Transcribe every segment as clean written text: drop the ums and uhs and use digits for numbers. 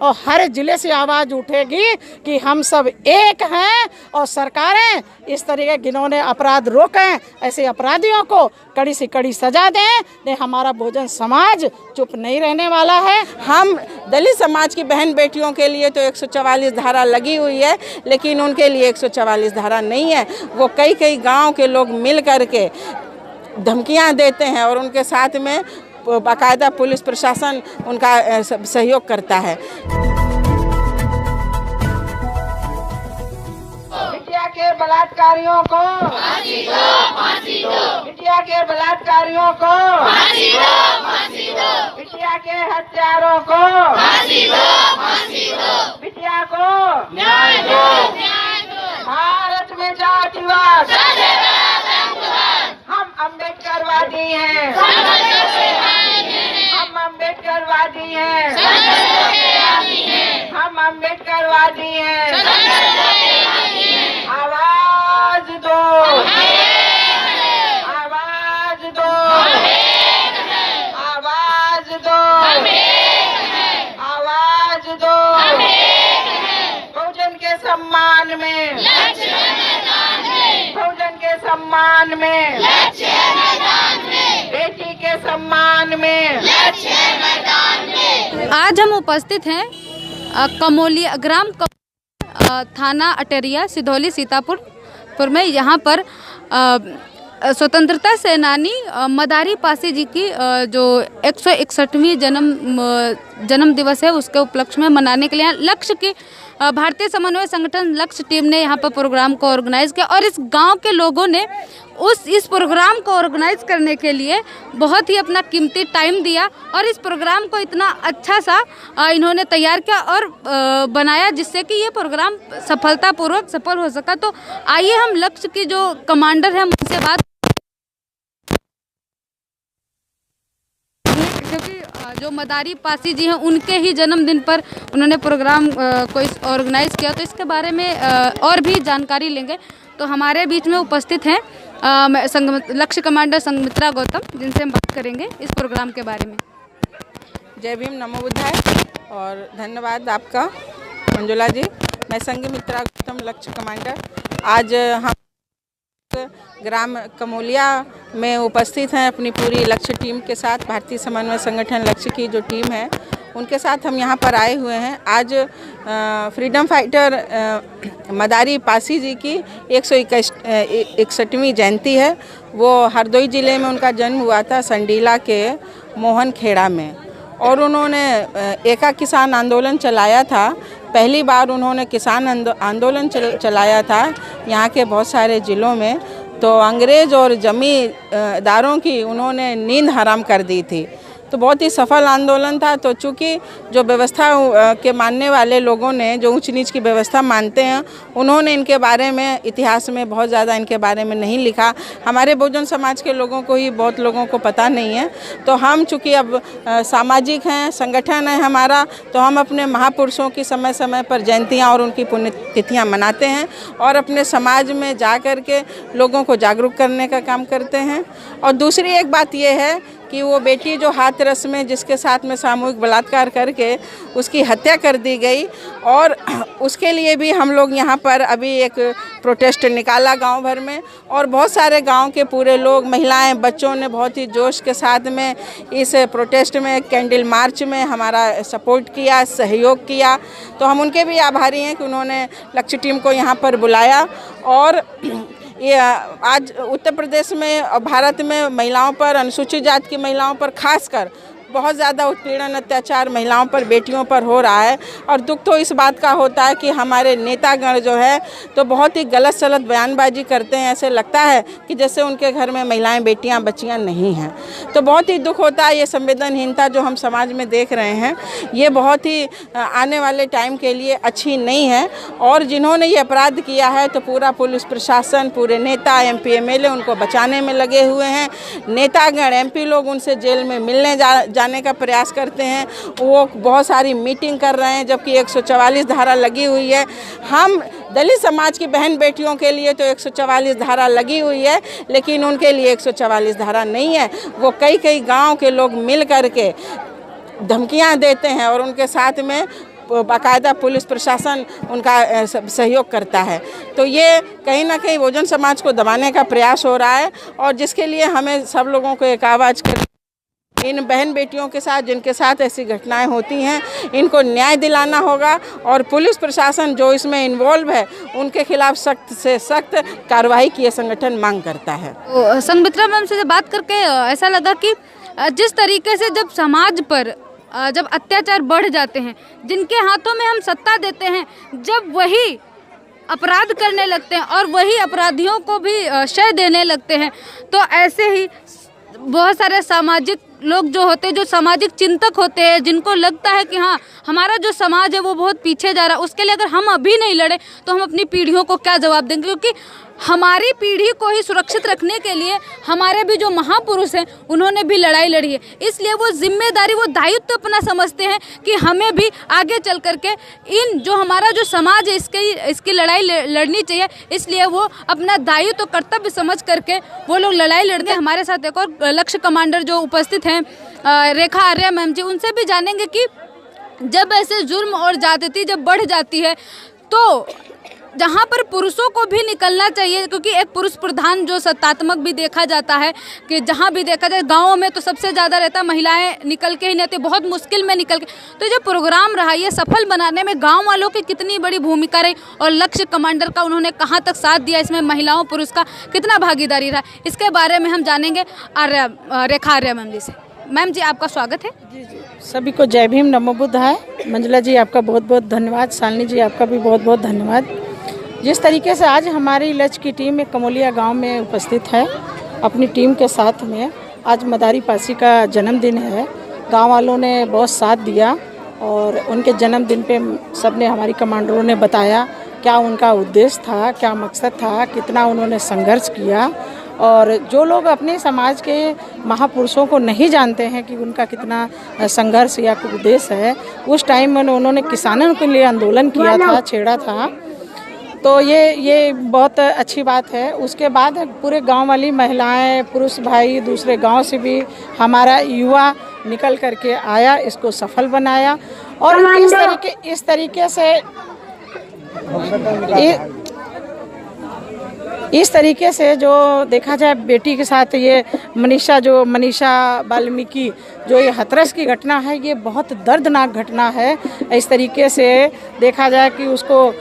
और हर जिले से आवाज़ उठेगी कि हम सब एक हैं और सरकारें इस तरीके जिन्होंने अपराध रोकें ऐसे अपराधियों को कड़ी से कड़ी सजा दें। नहीं हमारा बहुजन समाज चुप नहीं रहने वाला है। हम दलित समाज की बहन बेटियों के लिए तो 144 धारा लगी हुई है, लेकिन उनके लिए 144 धारा नहीं है। वो कई कई गांव के लोग मिल करके धमकियां देते हैं और उनके साथ में बाकायदा पुलिस प्रशासन उनका सहयोग करता है। बिटिया के बलात्कारियों को फांसी दो, फांसी दो। बिटिया के बलात्कारियों को फांसी दो, फांसी दो। बिटिया के हत्यारों को फांसी दो, फांसी दो। बिटिया को न्याय दो, न्याय दो। भारत में जातिवाद हम अम्बेडकरवादी हैं, हम अम्बेडकरवादी हैं, हम अम्बेडकरवादी हैं। आवाज दो, आवाज दो, आवाज दो, आवाज दो। बहुजन के सम्मान में, बहुजन के सम्मान में, बेटी के सम्मान में। आज हम उपस्थित हैं कमोलिया ग्राम थाना अटरिया सिधौली सीतापुर में। यहाँ पर स्वतंत्रता सेनानी मदारी पासी जी की जो 161वीं जन्म दिवस है उसके उपलक्ष्य में मनाने के लिए लक्ष्य की भारतीय समन्वय संगठन लक्ष्य टीम ने यहाँ पर प्रोग्राम को ऑर्गेनाइज किया और इस गांव के लोगों ने इस प्रोग्राम को ऑर्गेनाइज करने के लिए बहुत ही अपना कीमती टाइम दिया और इस प्रोग्राम को इतना अच्छा सा इन्होंने तैयार किया और बनाया जिससे कि ये प्रोग्राम सफलतापूर्वक सफल हो सका। तो आइए हम लक्ष्य की जो कमांडर हैं उनसे बात, क्योंकि जो मदारी पासी जी हैं उनके ही जन्मदिन पर उन्होंने प्रोग्राम को ऑर्गेनाइज किया, तो इसके बारे में और भी जानकारी लेंगे। तो हमारे बीच में उपस्थित हैं लक्ष्य कमांडर संघमित्रा गौतम, जिनसे हम बात करेंगे इस प्रोग्राम के बारे में। जय भीम, नमो बुद्धाय और धन्यवाद आपका मंजुला जी। मैं संघमित्रा गौतम, लक्ष्य कमांडर। आज हम ग्राम कमोलिया में उपस्थित हैं अपनी पूरी लक्ष्य टीम के साथ। भारतीय समन्वय संगठन लक्ष्य की जो टीम है उनके साथ हम यहाँ पर आए हुए हैं। आज फ्रीडम फाइटर मदारी पासी जी की 161वीं जयंती है। वो हरदोई ज़िले में उनका जन्म हुआ था, संडीला के मोहन खेड़ा में, और उन्होंने एका किसान आंदोलन चलाया था। पहली बार उन्होंने किसान आंदोलन चलाया था यहाँ के बहुत सारे ज़िलों में। तो अंग्रेज़ और जमींदारों की उन्होंने नींद हराम कर दी थी। तो बहुत ही सफल आंदोलन था। तो चूँकि जो व्यवस्था के मानने वाले लोगों ने, जो ऊंच नीच की व्यवस्था मानते हैं, उन्होंने इनके बारे में इतिहास में बहुत ज़्यादा इनके बारे में नहीं लिखा। हमारे बहुजन समाज के लोगों को ही बहुत लोगों को पता नहीं है। तो हम चूँकि अब सामाजिक हैं, संगठन है हमारा, तो हम अपने महापुरुषों की समय समय पर जयंतियाँ और उनकी पुण्यतिथियाँ मनाते हैं और अपने समाज में जा कर के लोगों को जागरूक करने का काम करते हैं। और दूसरी एक बात यह है कि वो बेटी जो हाथरस में जिसके साथ में सामूहिक बलात्कार करके उसकी हत्या कर दी गई, और उसके लिए भी हम लोग यहाँ पर अभी एक प्रोटेस्ट निकाला गांव भर में, और बहुत सारे गांव के पूरे लोग, महिलाएं, बच्चों ने बहुत ही जोश के साथ में इस प्रोटेस्ट में, कैंडल मार्च में हमारा सपोर्ट किया, सहयोग किया। तो हम उनके भी आभारी हैं कि उन्होंने लक्ष्य टीम को यहाँ पर बुलाया। और ये आज उत्तर प्रदेश में और भारत में महिलाओं पर, अनुसूचित जाति की महिलाओं पर खासकर बहुत ज़्यादा उत्पीड़न, अत्याचार महिलाओं पर, बेटियों पर हो रहा है। और दुख तो इस बात का होता है कि हमारे नेतागण जो है तो बहुत ही गलत सलत बयानबाजी करते हैं। ऐसे लगता है कि जैसे उनके घर में महिलाएं, बेटियां, बच्चियां नहीं हैं। तो बहुत ही दुख होता है। ये संवेदनहीनता जो हम समाज में देख रहे हैं, ये बहुत ही आने वाले टाइम के लिए अच्छी नहीं है। और जिन्होंने ये अपराध किया है तो पूरा पुलिस प्रशासन, पूरे नेता, MP MLA उनको बचाने में लगे हुए हैं। नेतागण, MP लोग उनसे जेल में मिलने जाने का प्रयास करते हैं। वो बहुत सारी मीटिंग कर रहे हैं, जबकि 144 धारा लगी हुई है। हम दलित समाज की बहन बेटियों के लिए तो 144 धारा लगी हुई है, लेकिन उनके लिए 144 धारा नहीं है। वो कई कई गांव के लोग मिल करके धमकियां देते हैं और उनके साथ में बाकायदा पुलिस प्रशासन उनका सहयोग करता है। तो ये कहीं ना कहीं बहुजन समाज को दबाने का प्रयास हो रहा है और जिसके लिए हमें सब लोगों को एक आवाज़ कर इन बहन बेटियों के साथ जिनके साथ ऐसी घटनाएं होती हैं इनको न्याय दिलाना होगा और पुलिस प्रशासन जो इसमें इन्वॉल्व है उनके खिलाफ सख्त से सख्त कार्रवाई की संगठन मांग करता है। तो संगमित्रा मैम से बात करके ऐसा लगा कि जिस तरीके से जब समाज पर जब अत्याचार बढ़ जाते हैं, जिनके हाथों में हम सत्ता देते हैं, जब वही अपराध करने लगते हैं और वही अपराधियों को भी शय देने लगते हैं, तो ऐसे ही बहुत सारे सामाजिक लोग जो होते हैं, जो सामाजिक चिंतक होते हैं, जिनको लगता है कि हाँ हमारा जो समाज है वो बहुत पीछे जा रहा है, उसके लिए अगर हम अभी नहीं लड़े तो हम अपनी पीढ़ियों को क्या जवाब देंगे। क्योंकि हमारी पीढ़ी को ही सुरक्षित रखने के लिए हमारे भी जो महापुरुष हैं उन्होंने भी लड़ाई लड़ी है, इसलिए वो जिम्मेदारी, वो दायित्व अपना समझते हैं कि हमें भी आगे चल करके इन जो हमारा जो समाज है इसकी लड़ाई लड़नी चाहिए। इसलिए वो अपना दायित्व तो कर्तव्य समझ करके वो लोग लड़ाई लड़ते हैं। हमारे साथ एक और लक्ष्य कमांडर जो उपस्थित हैं रेखा आर्या मैम जी, उनसे भी जानेंगे कि जब ऐसे जुर्म और ज्यादती जब बढ़ जाती है तो जहाँ पर पुरुषों को भी निकलना चाहिए, क्योंकि एक पुरुष प्रधान जो सत्तात्मक भी देखा जाता है कि जहाँ भी देखा जाए गाँव में तो सबसे ज़्यादा रहता है, महिलाएं निकल के ही नहीं आती, बहुत मुश्किल में निकल के। तो जो प्रोग्राम रहा ये सफल बनाने में गाँव वालों की कितनी बड़ी भूमिका रही और लक्ष्य कमांडर का उन्होंने कहाँ तक साथ दिया, इसमें महिलाओं पुरुष का कितना भागीदारी रहा, इसके बारे में हम जानेंगे रेखा आर्या मैम जी से। मैम जी आपका स्वागत है। जी सभी को जय भीम, नमो बुद्धाय। मंजुला जी आपका बहुत बहुत धन्यवाद, शालिनी जी आपका भी बहुत बहुत धन्यवाद। जिस तरीके से आज हमारी लक्ष्य की टीम एक कमोलिया गांव में उपस्थित है अपनी टीम के साथ में, आज मदारी पासी का जन्मदिन है। गांव वालों ने बहुत साथ दिया और उनके जन्मदिन पे सबने हमारी कमांडरों ने बताया क्या उनका उद्देश्य था, क्या मकसद था, कितना उन्होंने संघर्ष किया। और जो लोग अपने समाज के महापुरुषों को नहीं जानते हैं कि उनका कितना संघर्ष या उद्देश्य है, उस टाइम में उन्होंने किसानों के लिए आंदोलन किया था, छेड़ा था, तो ये बहुत अच्छी बात है। उसके बाद पूरे गांव वाली महिलाएं, पुरुष भाई, दूसरे गांव से भी हमारा युवा निकल करके आया, इसको सफल बनाया। और इस तरीके से जो देखा जाए बेटी के साथ ये मनीषा वाल्मीकि जो ये हाथरस की घटना है, ये बहुत दर्दनाक घटना है। इस तरीके से देखा जाए कि उसको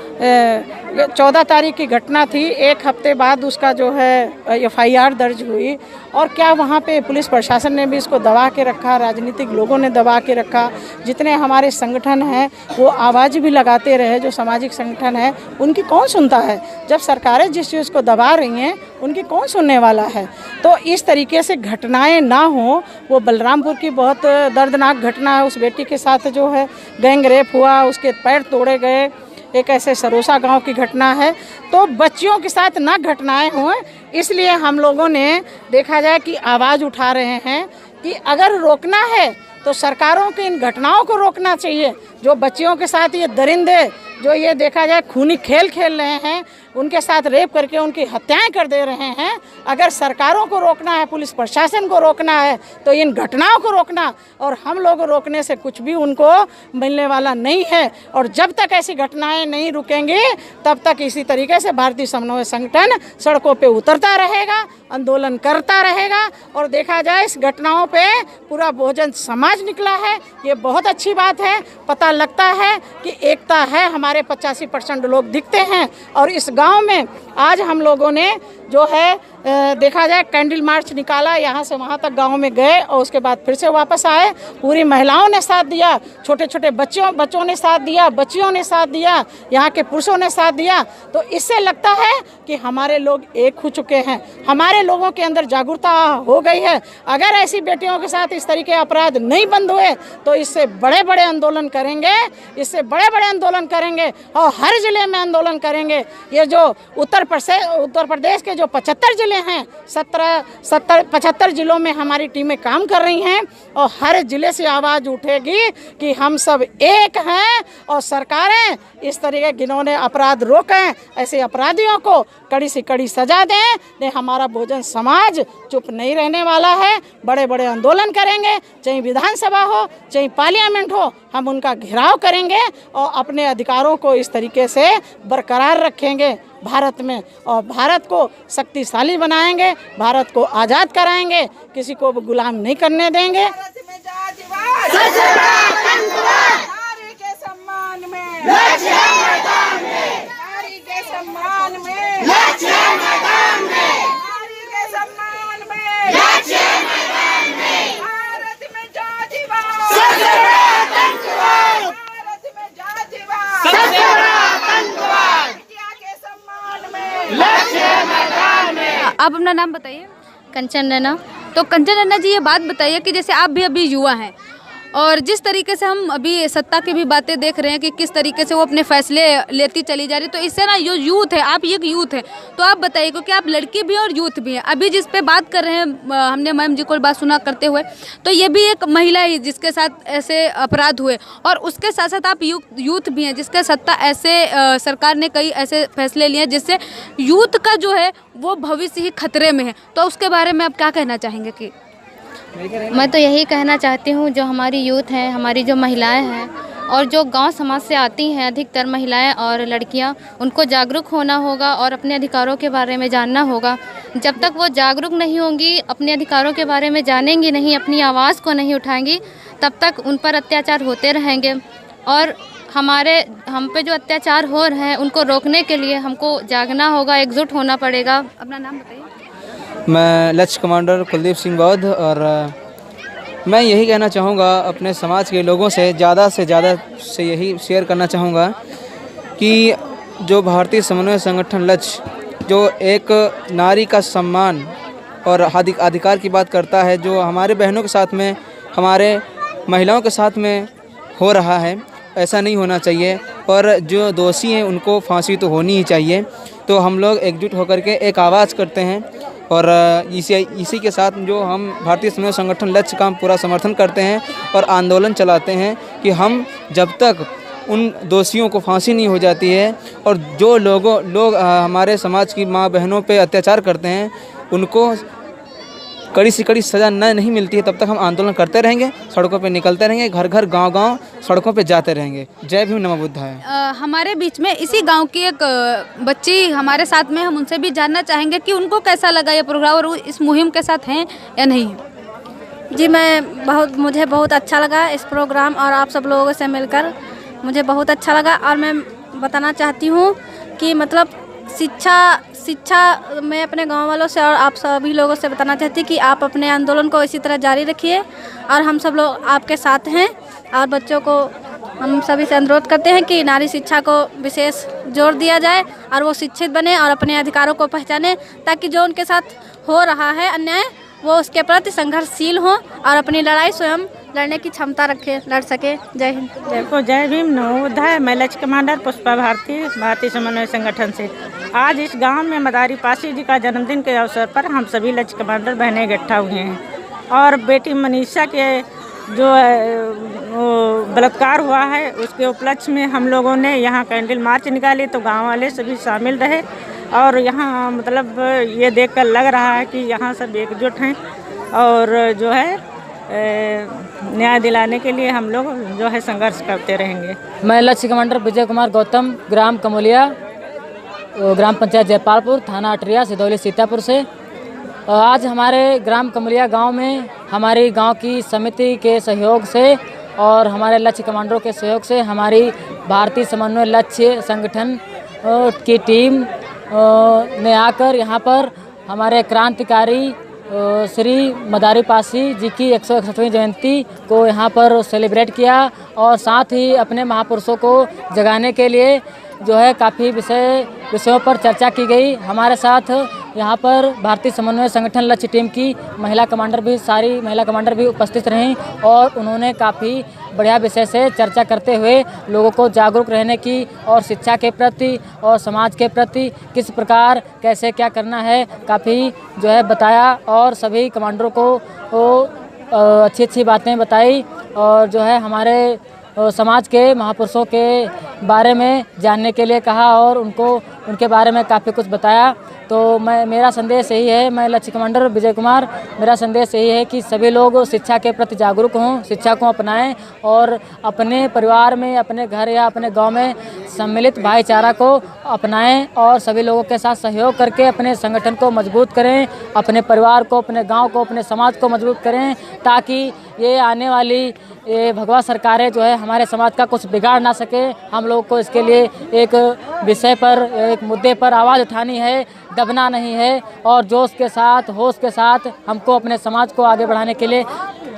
14 तारीख की घटना थी, एक हफ्ते बाद उसका जो है FIR दर्ज हुई। और क्या वहाँ पे पुलिस प्रशासन ने भी इसको दबा के रखा, राजनीतिक लोगों ने दबा के रखा, जितने हमारे संगठन हैं वो आवाज़ भी लगाते रहे, जो सामाजिक संगठन है उनकी कौन सुनता है। जब सरकारें जिस चीज़ को दबा रही हैं उनकी कौन सुनने वाला है। तो इस तरीके से घटनाएं ना हो। वो बलरामपुर की बहुत दर्दनाक घटना है, उस बेटी के साथ जो है गैंग रेप हुआ, उसके पैर तोड़े गए, एक ऐसे सरोसा गांव की घटना है। तो बच्चियों के साथ ना घटनाएं हों, इसलिए हम लोगों ने देखा जाए कि आवाज़ उठा रहे हैं कि अगर रोकना है तो सरकारों की इन घटनाओं को रोकना चाहिए। जो बच्चियों के साथ ये दरिंदे जो ये देखा जाए खूनी खेल खेल रहे हैं, उनके साथ रेप करके उनकी हत्याएं कर दे रहे हैं, अगर सरकारों को रोकना है, पुलिस प्रशासन को रोकना है, तो इन घटनाओं को रोकना, और हम लोग रोकने से कुछ भी उनको मिलने वाला नहीं है। और जब तक ऐसी घटनाएं नहीं रुकेंगी तब तक इसी तरीके से भारतीय समन्वय संगठन सड़कों पे उतरता रहेगा, आंदोलन करता रहेगा। और देखा जाए इस घटनाओं पे पूरा बहुजन समाज निकला है, ये बहुत अच्छी बात है। पता लगता है कि एकता है, हमारे 85% लोग दिखते हैं। और इस गांव में आज हम लोगों ने जो है देखा जाए कैंडल मार्च निकाला, यहाँ से वहाँ तक गांव में गए और उसके बाद फिर से वापस आए। पूरी महिलाओं ने साथ दिया, छोटे छोटे बच्चों ने साथ दिया, बच्चियों ने साथ दिया, यहाँ के पुरुषों ने साथ दिया। तो इससे लगता है कि हमारे लोग एक हो चुके हैं, हमारे लोगों के अंदर जागरूकता हो गई है। अगर ऐसी बेटियों के साथ इस तरीके अपराध नहीं बंद हुए तो इससे बड़े बड़े आंदोलन करेंगे, इससे बड़े बड़े आंदोलन करेंगे और हर जिले में आंदोलन करेंगे। ये जो उत्तर प्रदेश के जो 75 जिले जिले हैं, 75 जिलों में हमारी टीमें काम कर रही हैं और हर जिले से आवाज़ उठेगी कि हम सब एक हैं और सरकारें इस तरीके जिन्होंने अपराध रोकें ऐसे अपराधियों को कड़ी से कड़ी सजा दें। नहीं हमारा बहुजन समाज चुप नहीं रहने वाला है, बड़े बड़े आंदोलन करेंगे, चाहे विधानसभा हो चाहे पार्लियामेंट हो, हम उनका घेराव करेंगे और अपने अधिकारों को इस तरीके से बरकरार रखेंगे भारत में और भारत को शक्तिशाली बनाएंगे, भारत को आज़ाद कराएंगे, किसी को गुलाम नहीं करने देंगे। भारत में जातिवाद नारी के सम्मान में, नारी के सम्मान में, नारी के सम्मान में, भारत में जातिवाद, भारत में जातिवाद, बिटिया के सम्मान में। आप अपना नाम बताइए। कंचन नैना। तो कंचन नन्ना जी, ये बात बताइए कि जैसे आप भी अभी युवा हैं और जिस तरीके से हम अभी सत्ता की भी बातें देख रहे हैं कि किस तरीके से वो अपने फैसले लेती चली जा रही, तो इससे ना जो यूथ है, आप एक यूथ है, तो आप बताइए क्योंकि आप लड़की भी और यूथ भी हैं। अभी जिस पे बात कर रहे हैं, हमने मैम जी को बात सुना करते हुए, तो ये भी एक महिला ही जिसके साथ ऐसे अपराध हुए और उसके साथ साथ आप यूथ भी हैं जिसके सत्ता ऐसे सरकार ने कई ऐसे फैसले लिए जिससे यूथ का जो है वो भविष्य ही खतरे में है। तो उसके बारे में आप क्या कहना चाहेंगे? कि मैं तो यही कहना चाहती हूँ, जो हमारी यूथ है, हमारी जो महिलाएं हैं और जो गांव समाज से आती हैं, अधिकतर महिलाएं और लड़कियां, उनको जागरूक होना होगा और अपने अधिकारों के बारे में जानना होगा। जब तक वो जागरूक नहीं होंगी, अपने अधिकारों के बारे में जानेंगी नहीं, अपनी आवाज़ को नहीं उठाएंगी, तब तक उन पर अत्याचार होते रहेंगे। और हम पे जो अत्याचार हो रहे हैं उनको रोकने के लिए हमको जागना होगा, एकजुट होना पड़ेगा। अपना नाम बताइए। मैं लक्ष्य कमांडर कुलदीप सिंह बौद्ध, और मैं यही कहना चाहूँगा अपने समाज के लोगों से ज़्यादा से यही शेयर करना चाहूँगा कि जो भारतीय समन्वय संगठन लक्ष्य जो एक नारी का सम्मान और अधिकार की बात करता है, जो हमारे बहनों के साथ में, हमारे महिलाओं के साथ में हो रहा है, ऐसा नहीं होना चाहिए और जो दोषी हैं उनको फांसी तो होनी ही चाहिए। तो हम लोग एकजुट होकर के एक आवाज़ करते हैं और इसी के साथ जो हम भारतीय समन्वय संगठन लक्ष्य का हम पूरा समर्थन करते हैं और आंदोलन चलाते हैं कि हम जब तक उन दोषियों को फांसी नहीं हो जाती है और जो लोग हमारे समाज की माँ बहनों पे अत्याचार करते हैं उनको कड़ी से कड़ी सज़ा नहीं मिलती है, तब तक हम आंदोलन करते रहेंगे, सड़कों पे निकलते रहेंगे, घर घर गांव सड़कों पे जाते रहेंगे। जय भीम नमो बुद्धाय। हमारे बीच में इसी गांव की एक बच्ची हमारे साथ में, हम उनसे भी जानना चाहेंगे कि उनको कैसा लगा ये प्रोग्राम और इस मुहिम के साथ हैं या नहीं। जी मुझे बहुत अच्छा लगा इस प्रोग्राम और आप सब लोगों से मिलकर मुझे बहुत अच्छा लगा। और मैं बताना चाहती हूँ कि मतलब शिक्षा मैं अपने गांव वालों से और आप सभी लोगों से बताना चाहती हूँ कि आप अपने आंदोलन को इसी तरह जारी रखिए और हम सब लोग आपके साथ हैं। और बच्चों को हम सभी से अनुरोध करते हैं कि नारी शिक्षा को विशेष जोर दिया जाए और वो शिक्षित बने और अपने अधिकारों को पहचाने, ताकि जो उनके साथ हो रहा है अन्याय वो उसके प्रति संघर्षशील हो और अपनी लड़ाई स्वयं लड़ने की क्षमता रखे, लड़ सके। जय हिंद। देखो, जय भीम नमो बुद्धाय। मैं लक्ष्य कमांडर पुष्पा भारतीय समन्वय संगठन से आज इस गांव में मदारी पासी जी का जन्मदिन के अवसर पर हम सभी लक्ष्य कमांडर बहनें इकट्ठा हुए हैं और बेटी मनीषा के जो बलात्कार हुआ है उसके उपलक्ष्य में हम लोगों ने यहाँ कैंडल मार्च निकाली, तो गाँव वाले सभी शामिल रहे और यहाँ मतलब ये देखकर लग रहा है कि यहाँ सब एकजुट हैं और जो है न्याय दिलाने के लिए हम लोग जो है संघर्ष करते रहेंगे। मैं लक्ष्य कमांडर विजय कुमार गौतम, ग्राम कमोलिया, ग्राम पंचायत जयपालपुर, थाना अटरिया, सिदौली, सीतापुर से। आज हमारे ग्राम कमोलिया गांव में हमारी गांव की समिति के सहयोग से और हमारे लक्ष्य कमांडरों के सहयोग से हमारी भारतीय समन्वय लक्ष्य संगठन की टीम ने आकर यहाँ पर हमारे क्रांतिकारी श्री मदारी पासी जी की 161वीं जयंती को यहाँ पर सेलिब्रेट किया और साथ ही अपने महापुरुषों को जगाने के लिए जो है काफ़ी विषयों पर चर्चा की गई। हमारे साथ यहाँ पर भारतीय समन्वय संगठन लक्ष्य टीम की सारी महिला कमांडर भी उपस्थित रहीं और उन्होंने काफ़ी बढ़िया विषय से चर्चा करते हुए लोगों को जागरूक रहने की और शिक्षा के प्रति और समाज के प्रति किस प्रकार कैसे क्या करना है काफ़ी जो है बताया और सभी कमांडरों को अच्छी अच्छी बातें बताई और जो है हमारे समाज के महापुरुषों के बारे में जानने के लिए कहा और उनके बारे में काफ़ी कुछ बताया। तो मेरा संदेश यही है, मैं लक्ष्य कमांडर विजय कुमार, मेरा संदेश यही है कि सभी लोग शिक्षा के प्रति जागरूक हों, शिक्षा को अपनाएं और अपने परिवार में, अपने घर या अपने गांव में सम्मिलित भाईचारा को अपनाएं और सभी लोगों के साथ सहयोग करके अपने संगठन को मजबूत करें, अपने परिवार को, अपने गाँव को, अपने समाज को मजबूत करें ताकि ये आने वाली भगवा सरकारें जो है हमारे समाज का कुछ बिगाड़ ना सके। हम लोग को इसके लिए एक विषय पर, एक मुद्दे पर आवाज़ उठानी है, दबना नहीं है और जोश के साथ, होश के साथ हमको अपने समाज को आगे बढ़ाने के लिए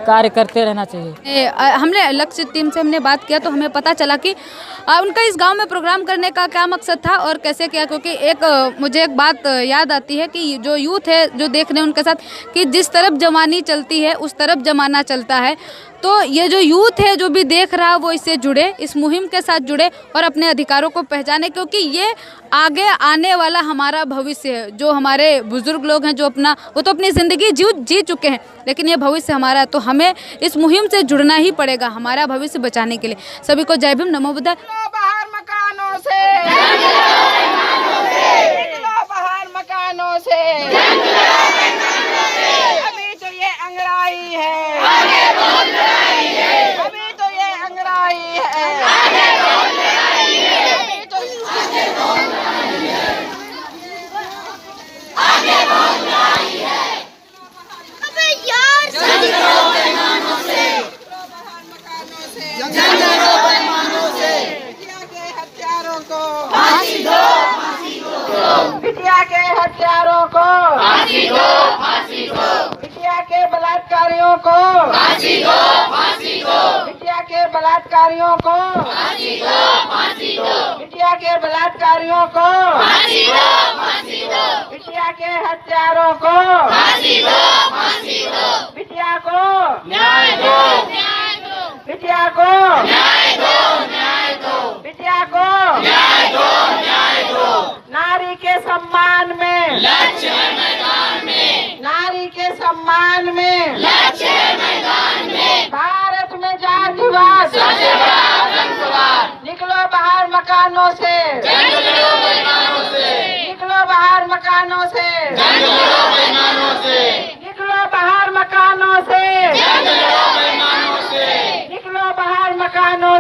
कार्य करते रहना चाहिए। हमने लक्ष्य टीम से हमने बात किया तो हमें पता चला कि उनका इस गांव में प्रोग्राम करने का क्या मकसद था और कैसे किया, क्योंकि मुझे एक बात याद आती है कि जो यूथ है जो देख रहे हैं उनके साथ कि जिस तरफ जवानी चलती है उस तरफ जमाना चलता है। तो ये जो यूथ है जो भी देख रहा है वो इससे जुड़े, इस मुहिम के साथ जुड़े और अपने अधिकारों को पहचाने, क्योंकि ये आगे आने वाला हमारा भविष्य है। जो हमारे बुजुर्ग लोग हैं जो वो तो अपनी ज़िंदगी जी चुके हैं, लेकिन ये भविष्य हमारा है, तो हमें इस मुहिम से जुड़ना ही पड़ेगा हमारा भविष्य बचाने के लिए। सभी को जय भीम, नमो बुद्धाय। बाहर मकानों से, निकलो बाहर मकानों से, अभी तो ये अंगड़ाई है, अभी तो ये अंगड़ाई है, अबे यार हत्यारों को फांसी दो, बिटिया के हत्यारों को फांसी दो, बिटिया के बलात्कारियों को फांसी दो, बिटिया के बलात्कारियों को फांसी दो, बिटिया के बलात्कारियों को फांसी दो, बिटिया के हत्यारों को फांसी दो, बिटिया को न्याय दो, बिटिया को न्याय दो, बिटिया को न्याय दो, नारी के सम्मान में लक्ष्य मैदान में, नारी के सम्मान में लक्ष्य मैदान में, भारत में जातिवाद सबसे बड़ा आतंकवाद, निकलो बाहर मकानों से, निकलो बाहर मकानों से, निकलो बाहर मकानों से, निकलो बाहर मकानों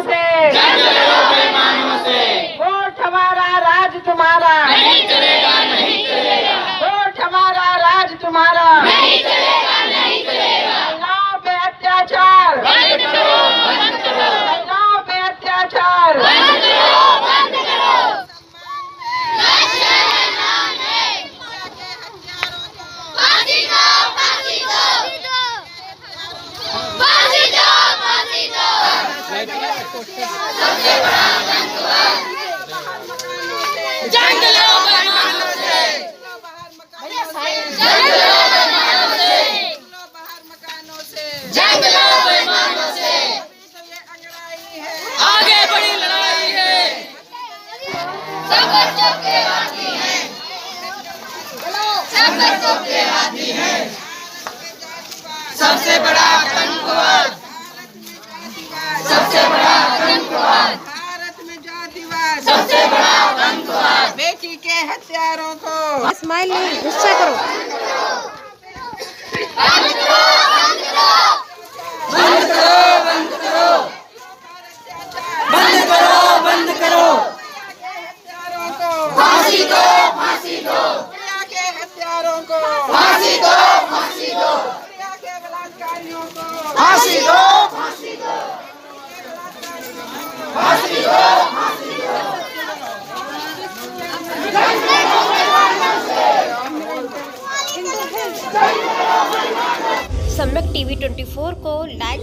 से, वोट हमारा राज तुम्हारा नहीं चलेगा, वोट हमारा राज तुम्हारा नहीं चलेगा, महिलाओं पे अत्याचार बंद करो, महिलाओं पे अत्याचार बंद करो, आगे बड़ी लड़ाई है, सब बच्चों के वादी है, सब बच्चों के वादी है, सबसे बड़ा आतंकवाद, सबसे बड़ा आतंकवाद, भारत में जातिवाद सबसे बड़ा आतंकवाद, बेटी के हत्यारों को स्माइल नहीं, गुस्सा करो। बंद करो, बंद करो, बंद करो, बंद करो, बंद करो, बंद करो, हत्यारों को फांसी दो, फांसी दो, प्रिया के हत्यारों को फांसी दो, फांसी दो, प्रिया के बलात्कारियों को फांसी दो, फांसी दो, फांसी दो, फांसी दो। सम्यक टीवी 24 को लाइक,